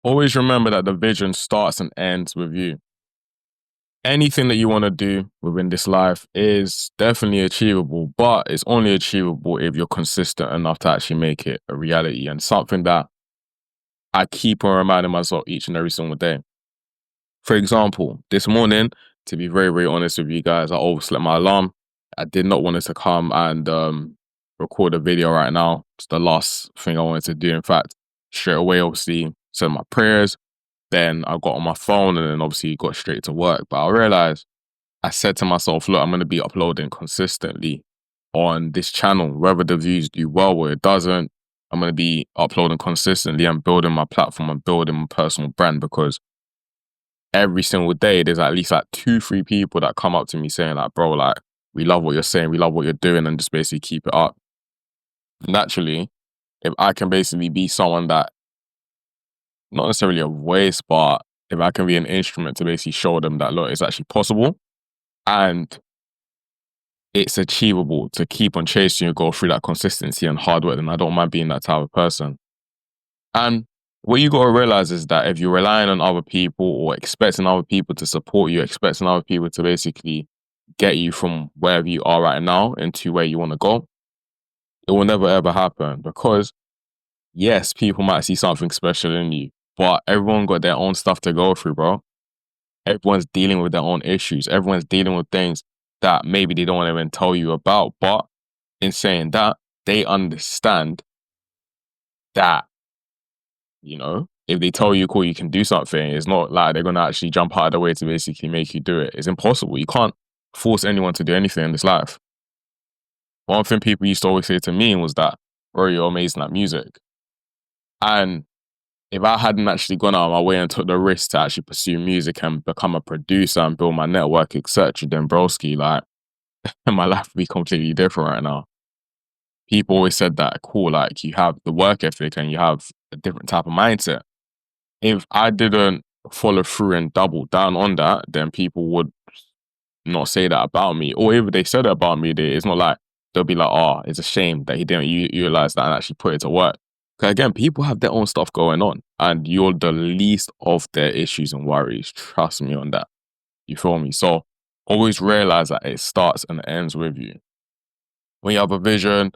Always remember that the vision starts and ends with you. Anything that you want to do within this life is definitely achievable, but it's only achievable if you're consistent enough to actually make it a reality, and something that I keep on reminding myself each and every single day. For example, this morning, to be very, very honest with you guys, I overslept my alarm. I did not want it to come and record a video right now. It's the last thing I wanted to do. In fact, straight away, obviously, said my prayers. Then I got on my phone and then obviously got straight to work. But I realized, I said to myself, look, I'm going to be uploading consistently on this channel, whether the views do well or it doesn't. I'm going to be uploading consistently and building my platform and building my personal brand, because every single day there's at least like 2, 3 people that come up to me saying like, bro, like, we love what you're saying, we love what you're doing, and just basically keep it up. Naturally, if I can basically be someone that, not necessarily a voice, but if I can be an instrument to basically show them that, look, it's actually possible and it's achievable to keep on chasing your goal through that consistency and hard work, then I don't mind being that type of person. And what you got to realize is that if you're relying on other people or expecting other people to support you, expecting other people to basically get you from wherever you are right now into where you want to go, it will never ever happen. Because yes, people might see something special in you, but everyone got their own stuff to go through, bro. Everyone's dealing with their own issues. Everyone's dealing with things that maybe they don't want to even tell you about. But in saying that, they understand that, you know, if they tell you, cool, you can do something, it's not like they're going to actually jump out of the way to basically make you do it. It's impossible. You can't force anyone to do anything in this life. One thing people used to always say to me was that, bro, you're amazing at music. And if I hadn't actually gone out of my way and took the risk to actually pursue music and become a producer and build my network, etc., then broski, like, my life would be completely different right now. People always said that, cool, like, you have the work ethic and you have a different type of mindset. If I didn't follow through and double down on that, then people would not say that about me. Or if they said it about me, it's not like they'll be like, oh, it's a shame that he didn't utilize that and actually put it to work. Because again, people have their own stuff going on and you're the least of their issues and worries. Trust me on that. You feel me? So always realize that it starts and ends with you. When you have a vision,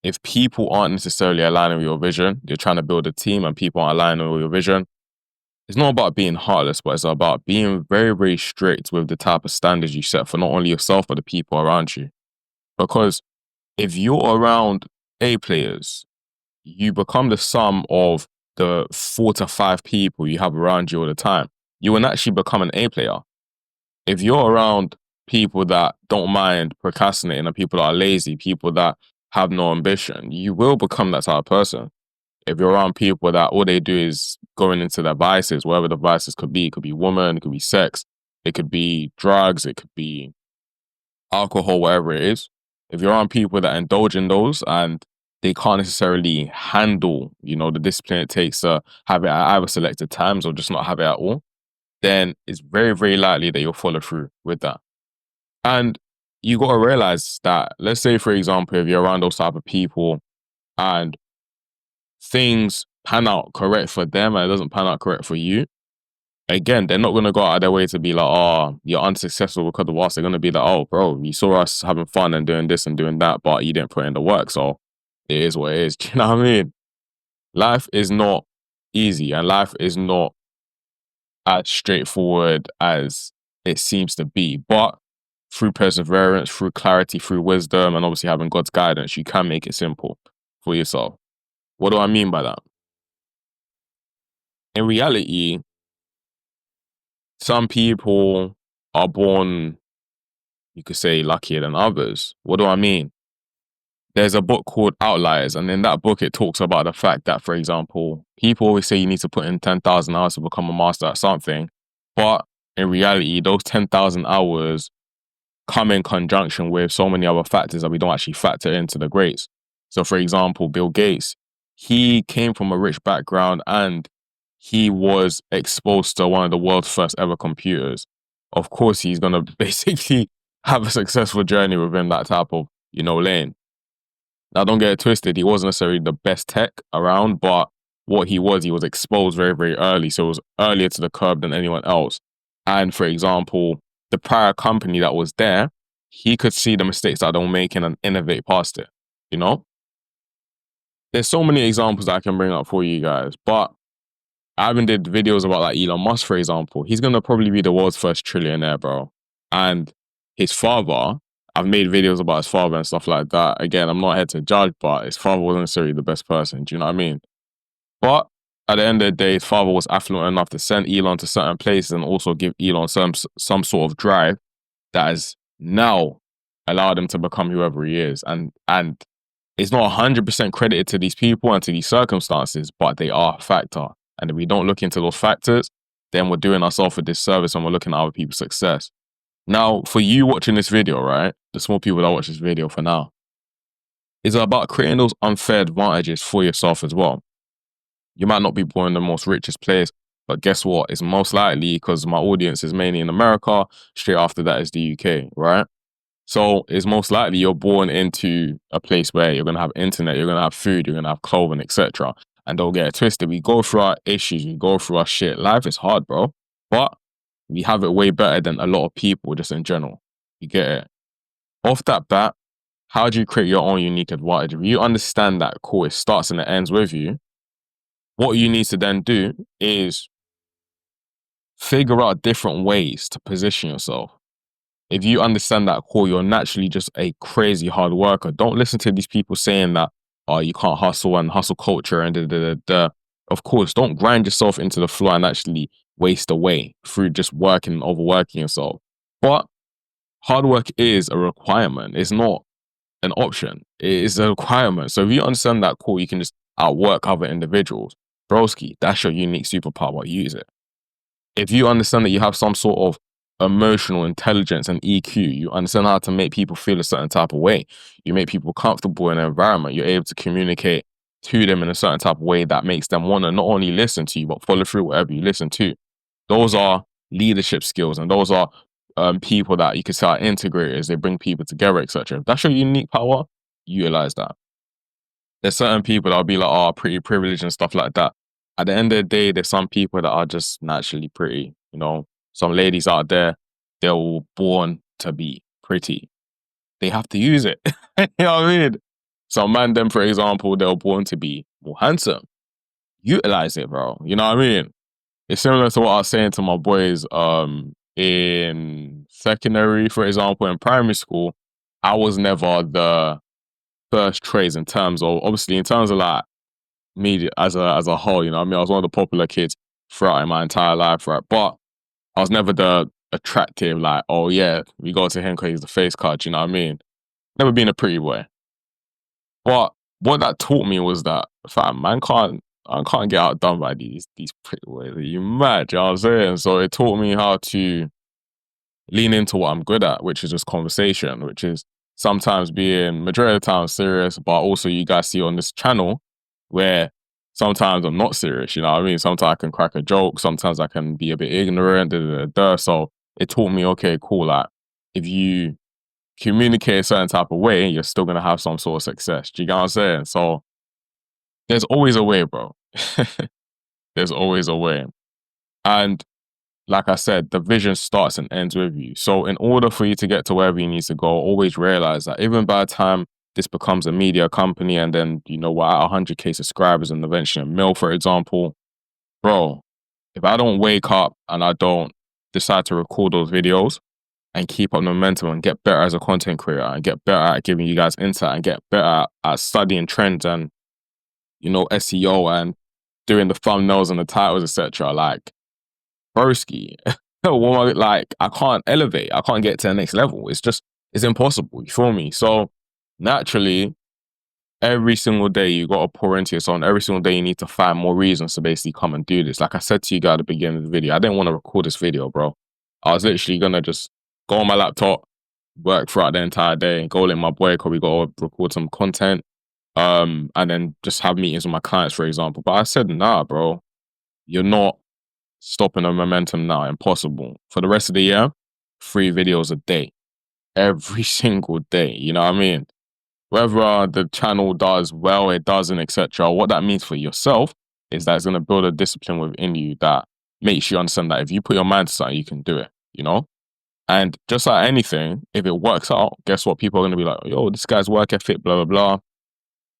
if people aren't necessarily aligning with your vision, you're trying to build a team and people aren't aligning with your vision, it's not about being heartless, but it's about being very, very strict with the type of standards you set for not only yourself, but the people around you. Because if you're around A players, you become the sum of the 4 to 5 people you have around you all the time. You will actually become an A player. If you're around people that don't mind procrastinating and people that are lazy, people that have no ambition, you will become that type of person. If you're around people that all they do is going into their vices, whatever the vices could be, it could be woman, it could be sex, it could be drugs, it could be alcohol, whatever it is. If you're around people that indulge in those and they can't necessarily handle, you know, the discipline it takes to have it at either selected times or just not have it at all, then it's very, very likely that you'll follow through with that. And you got to realize that, let's say, for example, if you're around those type of people and things pan out correct for them and it doesn't pan out correct for you, again, they're not going to go out of their way to be like, oh, you're unsuccessful because of us. They're going to be like, oh, bro, you saw us having fun and doing this and doing that, but you didn't put in the work. So it is what it is. Do you know what I mean? Life is not easy and life is not as straightforward as it seems to be. But through perseverance, through clarity, through wisdom, and obviously having God's guidance, you can make it simple for yourself. What do I mean by that? In reality, some people are born, you could say, luckier than others. What do I mean? There's a book called Outliers, and in that book, it talks about the fact that, for example, people always say you need to put in 10,000 hours to become a master at something, but in reality, those 10,000 hours come in conjunction with so many other factors that we don't actually factor into the grades. So, for example, Bill Gates, he came from a rich background and he was exposed to one of the world's first ever computers. Of course, he's going to basically have a successful journey within that type of, lane. Now, don't get it twisted. He wasn't necessarily the best tech around, but what he was exposed very, very early. So it was earlier to the curb than anyone else. And for example, the prior company that was there, he could see the mistakes that they're making and innovate past it. You know? There's so many examples that I can bring up for you guys, but I even did videos about like Elon Musk, for example. He's gonna probably be the world's first trillionaire, bro. And his father, I've made videos about his father and stuff like that. Again, I'm not here to judge, but his father wasn't necessarily the best person. Do you know what I mean? But at the end of the day, his father was affluent enough to send Elon to certain places and also give Elon some sort of drive that has now allowed him to become whoever he is. And it's not 100% credited to these people and to these circumstances, but they are a factor. And if we don't look into those factors, then we're doing ourselves a disservice and we're looking at other people's success. Now, for you watching this video, right? The small people that watch this video for now, is about creating those unfair advantages for yourself as well. You might not be born in the most richest place, but guess what? It's most likely, because my audience is mainly in America, straight after that is the UK, right? So it's most likely you're born into a place where you're going to have internet, you're going to have food, you're going to have clothing, etc. And don't get it twisted. We go through our issues, we go through our shit. Life is hard, bro. But we have it way better than a lot of people just in general. You get it? Off that bat, how do you create your own unique advantage? If you understand that, cool, it starts and it ends with you, what you need to then do is figure out different ways to position yourself. If you understand that, cool, you're naturally just a crazy hard worker. Don't listen to these people saying that, oh, you can't hustle and hustle culture and da. Of course, don't grind yourself into the floor and actually waste away through just working and overworking yourself. But hard work is a requirement. It's not an option. It is a requirement. So if you understand that, cool, you can just outwork other individuals. Broski, that's your unique superpower. Use it. If you understand that you have some sort of emotional intelligence and EQ, you understand how to make people feel a certain type of way. You make people comfortable in an environment. You're able to communicate to them in a certain type of way that makes them want to not only listen to you, but follow through whatever you listen to. Those are leadership skills, and those are people that you could say are integrators. They bring people together, etc. If that's your unique power, utilize that. There's certain people that'll be like, oh, pretty privileged and stuff like that. At the end of the day, there's some people that are just naturally pretty, you know. Some ladies out there, they're all born to be pretty. They have to use it. You know what I mean? Some man, them, for example, they're born to be more handsome. Utilize it, bro. You know what I mean? It's similar to what I was saying to my boys in secondary, for example, in primary school. I was never the first choice in terms of, obviously, in terms of like me as a whole, you know what I mean? I was one of the popular kids throughout my entire life, right? But I was never the attractive, like, oh yeah, we go to him because he's the face card, you know what I mean? Never been a pretty boy. But what that taught me was that, fam, I can't get outdone by these pretty boys. Are you mad? You know what I'm saying? So it taught me how to lean into what I'm good at, which is just conversation, which is sometimes being, majority of the time, serious, but also you guys see on this channel where sometimes I'm not serious, you know what I mean? Sometimes I can crack a joke, sometimes I can be a bit ignorant, So it taught me, okay, cool, like, if you communicate a certain type of way, you're still going to have some sort of success. Do you get what I'm saying? So there's always a way, bro. There's always a way. And like I said, the vision starts and ends with you. So in order for you to get to wherever you need to go, always realize that even by the time this becomes a media company and then, you know, we're at 100K subscribers and eventually a mil, for example, bro, if I don't wake up and I don't decide to record those videos and keep up the momentum and get better as a content creator and get better at giving you guys insight and get better at studying trends and, you know, SEO and doing the thumbnails and the titles, etc., like, broski, like, I can't elevate. I can't get to the next level. It's impossible. You feel me? So naturally, every single day you got to pour into yourself. And every single day you need to find more reasons to basically come and do this. Like I said to you guys at the beginning of the video, I didn't want to record this video, bro. I was literally going to just go on my laptop, work throughout the entire day, go in my boy, because we got to record some content, and then just have meetings with my clients, for example. But I said, nah, bro, you're not stopping the momentum now. Impossible. For the rest of the year, 3 videos a day. Every single day. You know what I mean? Whether the channel does well, it doesn't, etc. What that means for yourself is that it's going to build a discipline within you that makes you understand that if you put your mind to something, you can do it, you know? And just like anything, if it works out, guess what? People are going to be like, yo, this guy's work ethic, blah, blah, blah.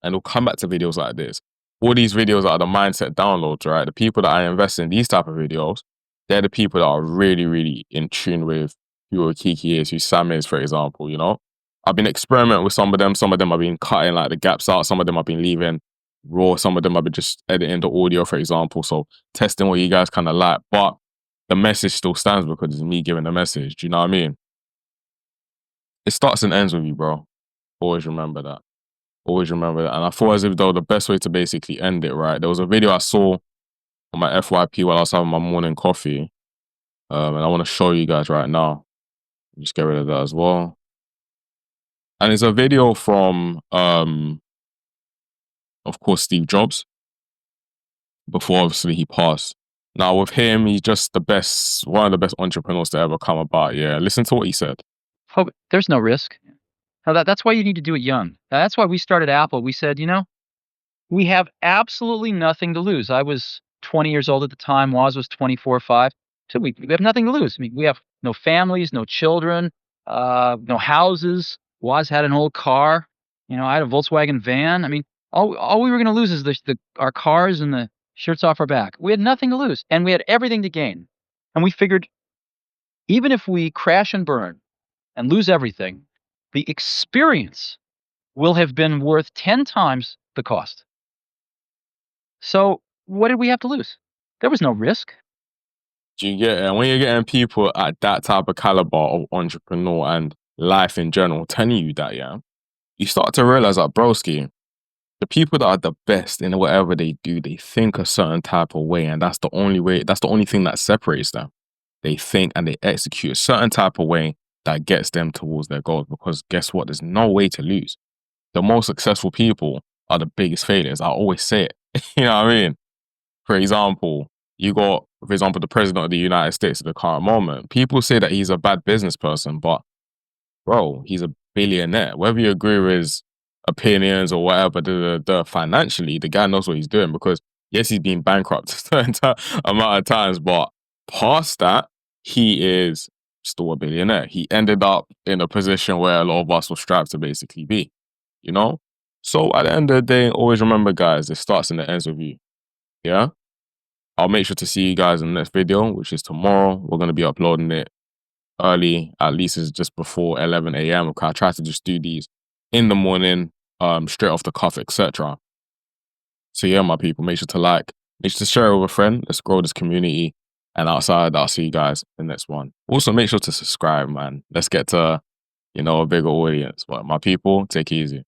And they'll come back to videos like this. All these videos are the mindset downloads, right? The people that I invest in these type of videos, they're the people that are really, really in tune with who Okiki is, who Sam is, for example, you know? I've been experimenting with some of them. Some of them I've been cutting like the gaps out. Some of them I've been leaving raw. Some of them I've been just editing the audio, for example. So testing what you guys kind of like. But the message still stands because it's me giving the message. Do you know what I mean? It starts and ends with you, bro. Always remember that. Always remember that. And I thought as if though the best way to basically end it, right? There was a video I saw on my FYP while I was having my morning coffee. And I want to show you guys right now. Just get rid of that as well. And it's a video from, of course, Steve Jobs, before obviously he passed. Now with him, he's just the best, one of the best entrepreneurs to ever come about. Yeah, listen to what he said. There's no risk. Now that's why you need to do it young. That's why we started Apple. We said, we have absolutely nothing to lose. I was 20 years old at the time. Woz was 24 or 5. So we have nothing to lose. I mean, we have no families, no children, no houses. Woz had an old car. I had a Volkswagen van. I mean, all we were going to lose is our cars and the shirts off our back. We had nothing to lose, and we had everything to gain. And we figured, even if we crash and burn and lose everything, the experience will have been worth 10 times the cost. So what did we have to lose? There was no risk. Do you get it? And when you're getting people at that type of caliber of entrepreneur and life in general telling you that, yeah, you start to realize that, broski, the people that are the best in whatever they do, they think a certain type of way, and that's the only way, that's the only thing that separates them. They think and they execute a certain type of way that gets them towards their goals, because guess what? There's no way to lose. The most successful people are the biggest failures. I always say it. You know what I mean? For example, you got, for example, the president of the United States at the current moment. People say that he's a bad business person, but bro, he's a billionaire. Whether you agree with his opinions or whatever, financially, the guy knows what he's doing, because yes, he's been bankrupt a certain amount of times, but past that, he is still a billionaire. He ended up in a position where a lot of us will strive to basically be, you know? So at the end of the day, always remember, guys, it starts and it ends with you. Yeah? I'll make sure to see you guys in the next video, which is tomorrow. We're going to be uploading it early, at least it's just before 11 a.m. I try to just do these in the morning, straight off the cuff, etc. So yeah, my people, make sure to like, make sure to share it with a friend. Let's grow this community. And outside, I'll see you guys in the next one. Also, make sure to subscribe, man. Let's get to, a bigger audience. But my people, take it easy.